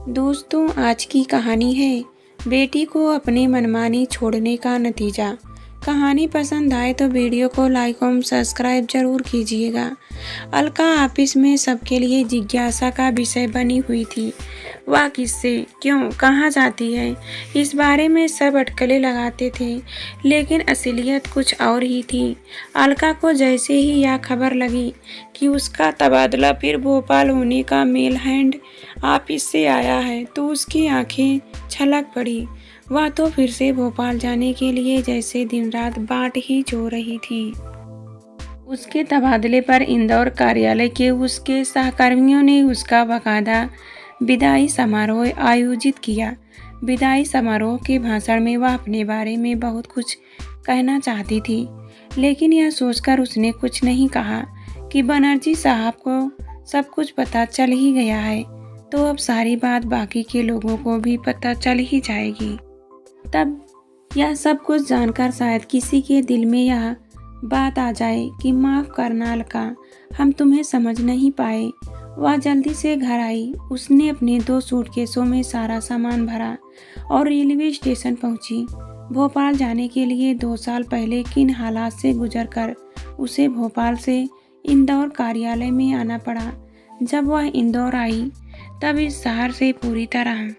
दोस्तों, आज की कहानी है बेटी को अपनी मनमानी छोड़ने का नतीजा। कहानी पसंद आए तो वीडियो को लाइक और सब्सक्राइब जरूर कीजिएगा। अलका ऑफिस में सबके लिए जिज्ञासा का विषय बनी हुई थी। वह किससे, क्यों, कहाँ जाती है, इस बारे में सब अटकलें लगाते थे, लेकिन असलियत कुछ और ही थी। अलका को जैसे ही यह खबर लगी कि उसका तबादला फिर भोपाल होने का मेल हैंड ऑफिस से आया है, तो उसकी आंखें छलक पड़ी। वह तो फिर से भोपाल जाने के लिए जैसे दिन रात बाट ही जो रही थी। उसके तबादले पर इंदौर कार्यालय के उसके सहकर्मियों ने उसका बाकायदा विदाई समारोह आयोजित किया। विदाई समारोह के भाषण में वह अपने बारे में बहुत कुछ कहना चाहती थी, लेकिन यह सोचकर उसने कुछ नहीं कहा कि बनर्जी साहब को सब कुछ पता चल ही गया है, तो अब सारी बात बाकी के लोगों को भी पता चल ही जाएगी। तब यह सब कुछ जानकर शायद किसी के दिल में यह बात आ जाए कि माफ़ करना अलका, हम तुम्हें समझ नहीं पाए। वह जल्दी से घर आई। उसने अपने 2 सूटकेसों में सारा सामान भरा और रेलवे स्टेशन पहुंची। भोपाल जाने के लिए 2 साल पहले किन हालात से गुजरकर उसे भोपाल से इंदौर कार्यालय में आना पड़ा। जब वह इंदौर आई तब इस शहर से पूरी तरह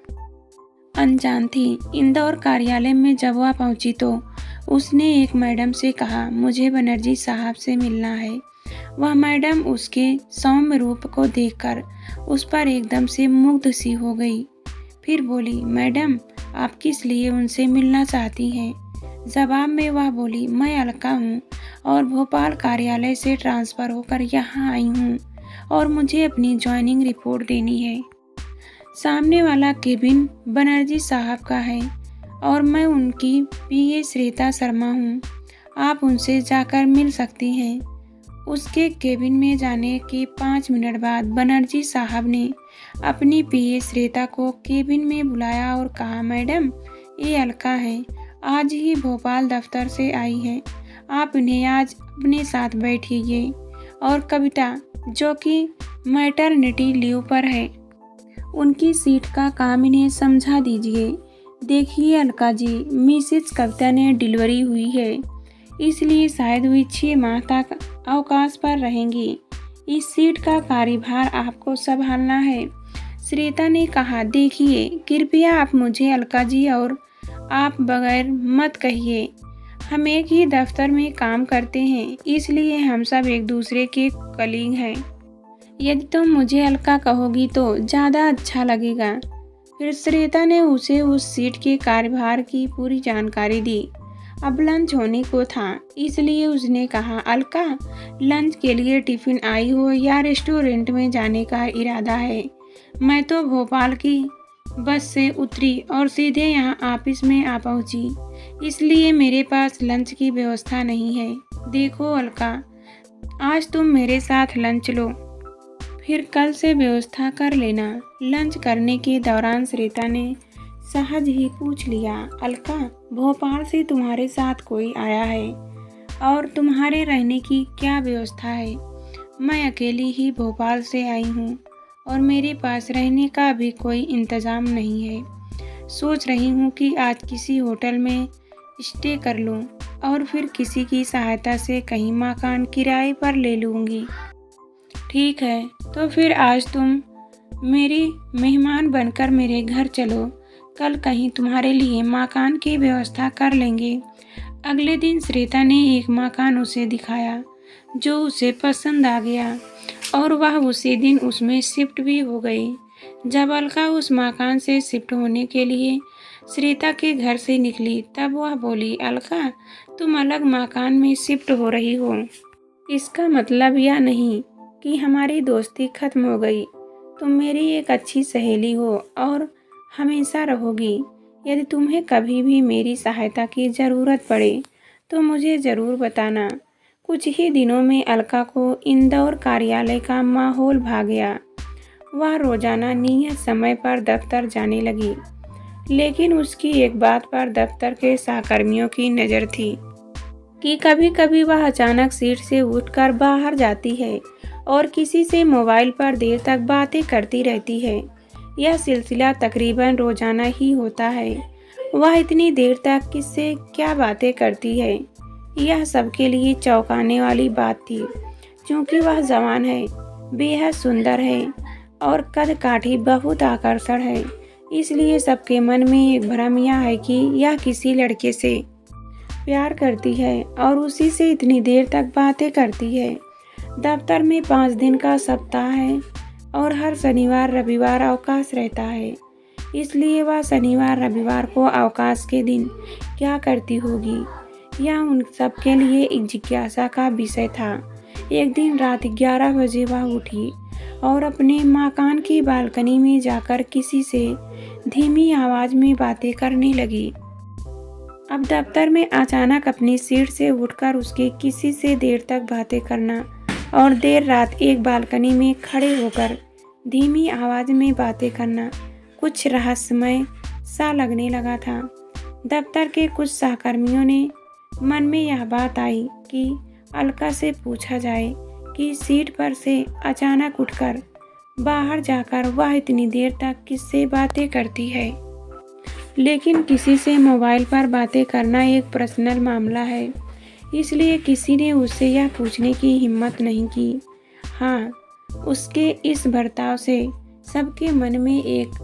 अनजान थी। इंदौर कार्यालय में जब वह पहुंची तो उसने एक मैडम से कहा, मुझे बनर्जी साहब से मिलना है। वह मैडम उसके सौम्य रूप को देखकर उस पर एकदम से मुग्ध सी हो गई। फिर बोली, मैडम, आप किस लिए उनसे मिलना चाहती हैं? जवाब में वह बोली, मैं अलका हूँ और भोपाल कार्यालय से ट्रांसफ़र होकर यहाँ आई हूँ और मुझे अपनी ज्वाइनिंग रिपोर्ट देनी है। सामने वाला केबिन बनर्जी साहब का है और मैं उनकी पीए श्वेता शर्मा हूँ। आप उनसे जाकर मिल सकती हैं। उसके केबिन में जाने के 5 मिनट बाद बनर्जी साहब ने अपनी पीए श्वेता को केबिन में बुलाया और कहा, मैडम, ये अलका है, आज ही भोपाल दफ्तर से आई हैं। आप इन्हें आज अपने साथ बैठिए और कविता, जो कि मैटरनिटी लीव पर है, उनकी सीट का काम इन्हें समझा दीजिए। देखिए अलका जी, मिसेज कविता ने डिलीवरी हुई है, इसलिए शायद वे 6 माह तक अवकाश पर रहेंगी। इस सीट का कार्यभार आपको संभालना है। श्वेता ने कहा, देखिए, कृपया आप मुझे अलका जी और आप बगैर मत कहिए। हम एक ही दफ्तर में काम करते हैं, इसलिए हम सब एक दूसरे के कलीग हैं। यदि तुम मुझे अलका कहोगी तो ज़्यादा अच्छा लगेगा। फिर श्वेता ने उसे उस सीट के कार्यभार की पूरी जानकारी दी। अब लंच होने को था, इसलिए उसने कहा, अलका, लंच के लिए टिफ़िन आई हो या रेस्टोरेंट में जाने का इरादा है? मैं तो भोपाल की बस से उतरी और सीधे यहाँ ऑफिस में आ पहुँची, इसलिए मेरे पास लंच की व्यवस्था नहीं है। देखो अलका, आज तुम मेरे साथ लंच लो, फिर कल से व्यवस्था कर लेना। लंच करने के दौरान श्वेता ने सहज ही पूछ लिया, अलका, भोपाल से तुम्हारे साथ कोई आया है और तुम्हारे रहने की क्या व्यवस्था है? मैं अकेली ही भोपाल से आई हूँ और मेरे पास रहने का भी कोई इंतज़ाम नहीं है। सोच रही हूँ कि आज किसी होटल में स्टे कर लूँ और फिर किसी की सहायता से कहीं मकान किराए पर ले लूँगी। ठीक है, तो फिर आज तुम मेरी मेहमान बनकर मेरे घर चलो, कल कहीं तुम्हारे लिए मकान की व्यवस्था कर लेंगे। अगले दिन श्वेता ने एक मकान उसे दिखाया जो उसे पसंद आ गया और वह उसी दिन उसमें शिफ्ट भी हो गई। जब अलका उस मकान से शिफ्ट होने के लिए श्वेता के घर से निकली तब वह बोली, अलका, तुम अलग मकान में शिफ्ट हो रही हो, इसका मतलब यह नहीं कि हमारी दोस्ती खत्म हो गई। तुम मेरी एक अच्छी सहेली हो और हमेशा रहोगी। यदि तुम्हें कभी भी मेरी सहायता की ज़रूरत पड़े तो मुझे ज़रूर बताना। कुछ ही दिनों में अलका को इंदौर कार्यालय का माहौल भा गया। वह रोज़ाना नियत समय पर दफ्तर जाने लगी, लेकिन उसकी एक बात पर दफ्तर के सहकर्मियों की नज़र थी कि कभी कभी वह अचानक सीट से उठकर बाहर जाती है और किसी से मोबाइल पर देर तक बातें करती रहती है। यह सिलसिला तकरीबन रोजाना ही होता है। वह इतनी देर तक किससे क्या बातें करती है, यह सबके लिए चौंकाने वाली बात थी। क्योंकि वह जवान है, बेहद सुंदर है और कद काठी बहुत आकर्षण है, इसलिए सबके मन में एक भ्रम यह है कि यह किसी लड़के से प्यार करती है और उसी से इतनी देर तक बातें करती है। दफ्तर में 5 दिन का सप्ताह है और हर शनिवार रविवार अवकाश रहता है, इसलिए वह शनिवार रविवार को अवकाश के दिन क्या करती होगी, यह उन सब के लिए एक जिज्ञासा का विषय था। एक दिन रात 11 बजे वह उठी और अपने मकान की बालकनी में जाकर किसी से धीमी आवाज में बातें करने लगी। अब दफ्तर में अचानक अपनी सीट से उठकर उसके किसी से देर तक बातें करना और देर रात एक बालकनी में खड़े होकर धीमी आवाज में बातें करना कुछ रहस्यमय सा लगने लगा था। दफ्तर के कुछ सहकर्मियों ने मन में यह बात आई कि अलका से पूछा जाए कि सीट पर से अचानक उठकर बाहर जाकर वह इतनी देर तक किससे बातें करती है। लेकिन किसी से मोबाइल पर बातें करना एक पर्सनल मामला है, इसलिए किसी ने उससे यह पूछने की हिम्मत नहीं की। हाँ, उसके इस बर्ताव से सबके मन में एक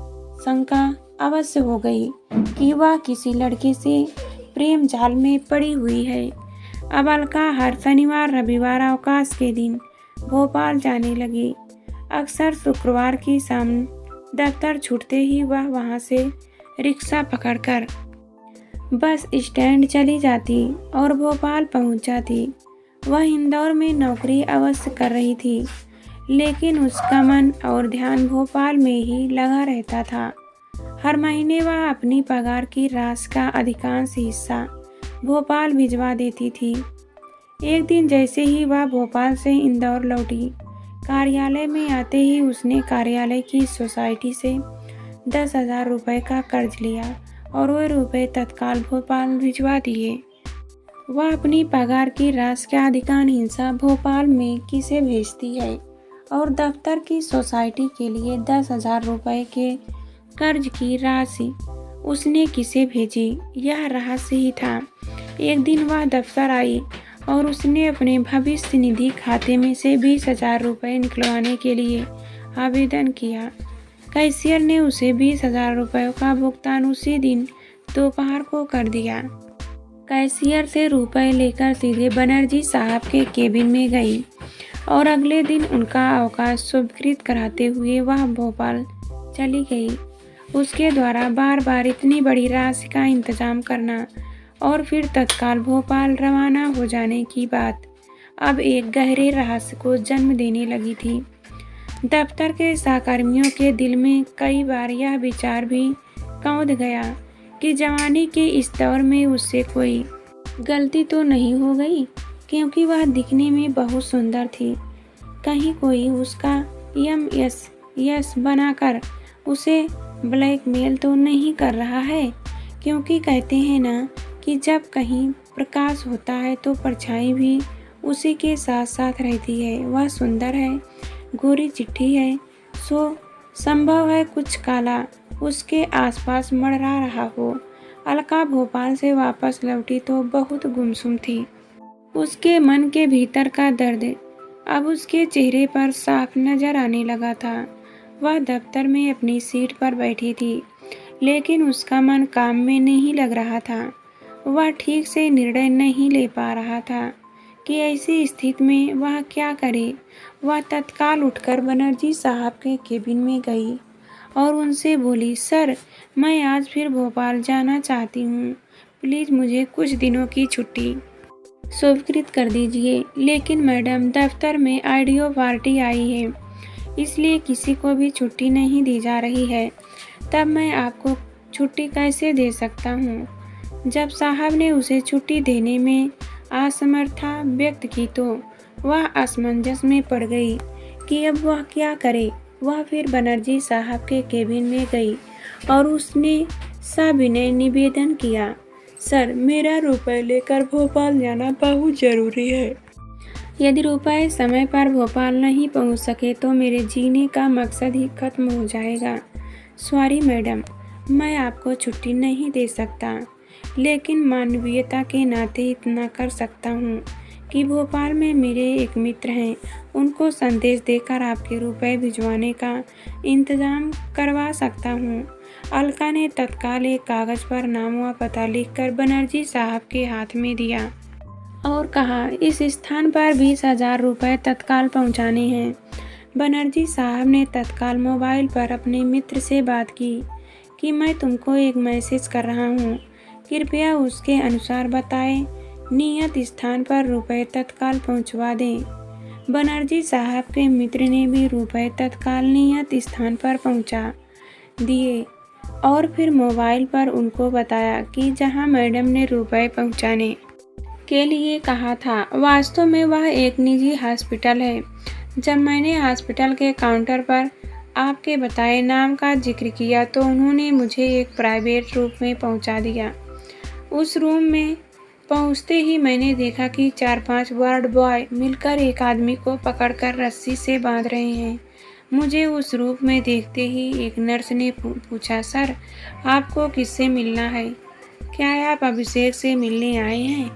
शंका अवश्य हो गई कि वह किसी लड़के से प्रेम जाल में पड़ी हुई है। अब अलका हर शनिवार रविवार अवकाश के दिन भोपाल जाने लगी। अक्सर शुक्रवार की शाम दफ्तर छूटते ही वह वहां से रिक्शा पकड़कर बस स्टैंड चली जाती और भोपाल पहुंच जाती। वह इंदौर में नौकरी अवश्य कर रही थी, लेकिन उसका मन और ध्यान भोपाल में ही लगा रहता था। हर महीने वह अपनी पगार की राशि का अधिकांश हिस्सा भोपाल भिजवा देती थी। एक दिन जैसे ही वह भोपाल से इंदौर लौटी, कार्यालय में आते ही उसने कार्यालय की सोसाइटी से 10,000 रुपये का कर्ज लिया और वह रुपये तत्काल भोपाल भिजवा दिए। वह अपनी पगार की राशि का अधिकांश हिस्सा भोपाल में किसे भेजती है और दफ्तर की सोसाइटी के लिए 10,000 रुपये के कर्ज की राशि उसने किसे भेजी, यह रहस्य ही था। एक दिन वह दफ्तर आई और उसने अपने भविष्य निधि खाते में से 20,000 रुपये निकलवाने के लिए आवेदन किया। कैशियर ने उसे 20,000 रुपयों का भुगतान उसी दिन दोपहर को कर दिया। कैशियर से रुपए लेकर सीधे बनर्जी साहब के केबिन में गई और अगले दिन उनका अवकाश स्वीकृत कराते हुए वह भोपाल चली गई। उसके द्वारा बार बार इतनी बड़ी राशि का इंतजाम करना और फिर तत्काल भोपाल रवाना हो जाने की बात अब एक गहरे रहस्य को जन्म देने लगी थी। दफ्तर के सहकर्मियों के दिल में कई बार यह विचार भी कौंध गया कि जवानी के इस दौर में उससे कोई गलती तो नहीं हो गई, क्योंकि वह दिखने में बहुत सुंदर थी। कहीं कोई उसका यस बनाकर उसे ब्लैकमेल तो नहीं कर रहा है, क्योंकि कहते हैं ना कि जब कहीं प्रकाश होता है तो परछाई भी उसी के साथ साथ रहती है। वह सुंदर है, गोरी चिट्ठी है, सो संभव है कुछ काला उसके आसपास मंडरा रहा हो। अलका भोपाल से वापस लौटी तो बहुत गुमसुम थी। उसके मन के भीतर का दर्द अब उसके चेहरे पर साफ नजर आने लगा था। वह दफ्तर में अपनी सीट पर बैठी थी, लेकिन उसका मन काम में नहीं लग रहा था। वह ठीक से निर्णय नहीं ले पा रहा था कि ऐसी स्थिति में वह क्या करे। वह तत्काल उठकर बनर्जी साहब के केबिन में गई और उनसे बोली, सर, मैं आज फिर भोपाल जाना चाहती हूँ। प्लीज़ मुझे कुछ दिनों की छुट्टी स्वीकृत कर दीजिए। लेकिन मैडम, दफ्तर में आईडियो पार्टी आई है, इसलिए किसी को भी छुट्टी नहीं दी जा रही है। तब मैं आपको छुट्टी कैसे दे सकता हूँ? जब साहब ने उसे छुट्टी देने में असमर्थता व्यक्त की तो वह असमंजस में पड़ गई कि अब वह क्या करे। वह फिर बनर्जी साहब के केबिन में गई और उसने सविनय निवेदन किया, सर, मेरा रुपए लेकर भोपाल जाना बहुत ज़रूरी है। यदि रुपए समय पर भोपाल नहीं पहुंच सके तो मेरे जीने का मकसद ही खत्म हो जाएगा। सॉरी मैडम, मैं आपको छुट्टी नहीं दे सकता, लेकिन मानवीयता के नाते इतना कर सकता हूँ कि भोपाल में मेरे एक मित्र हैं, उनको संदेश देकर आपके रुपए भिजवाने का इंतज़ाम करवा सकता हूँ। अलका ने तत्काल एक कागज़ पर नाम व पता लिखकर बनर्जी साहब के हाथ में दिया और कहा, इस स्थान पर 20,000 रुपये तत्काल पहुँचाने हैं। बनर्जी साहब ने तत्काल मोबाइल पर अपने मित्र से बात की कि मैं तुमको एक मैसेज कर रहा हूँ, कृपया उसके अनुसार बताएं, नियत स्थान पर रुपए तत्काल पहुँचवा दें। बनर्जी साहब के मित्र ने भी रुपए तत्काल नियत स्थान पर पहुँचा दिए और फिर मोबाइल पर उनको बताया कि जहां मैडम ने रुपए पहुँचाने के लिए कहा था, वास्तव में वह एक निजी हॉस्पिटल है। जब मैंने हॉस्पिटल के काउंटर पर आपके बताए नाम का जिक्र किया तो उन्होंने मुझे एक प्राइवेट रूम में पहुंचा दिया। उस रूम में पहुंचते ही मैंने देखा कि 4-5 वार्ड बॉय मिलकर एक आदमी को पकड़कर रस्सी से बांध रहे हैं। मुझे उस रूप में देखते ही एक नर्स ने पूछा, सर आपको किससे मिलना है? क्या आप अभिषेक से मिलने आए हैं?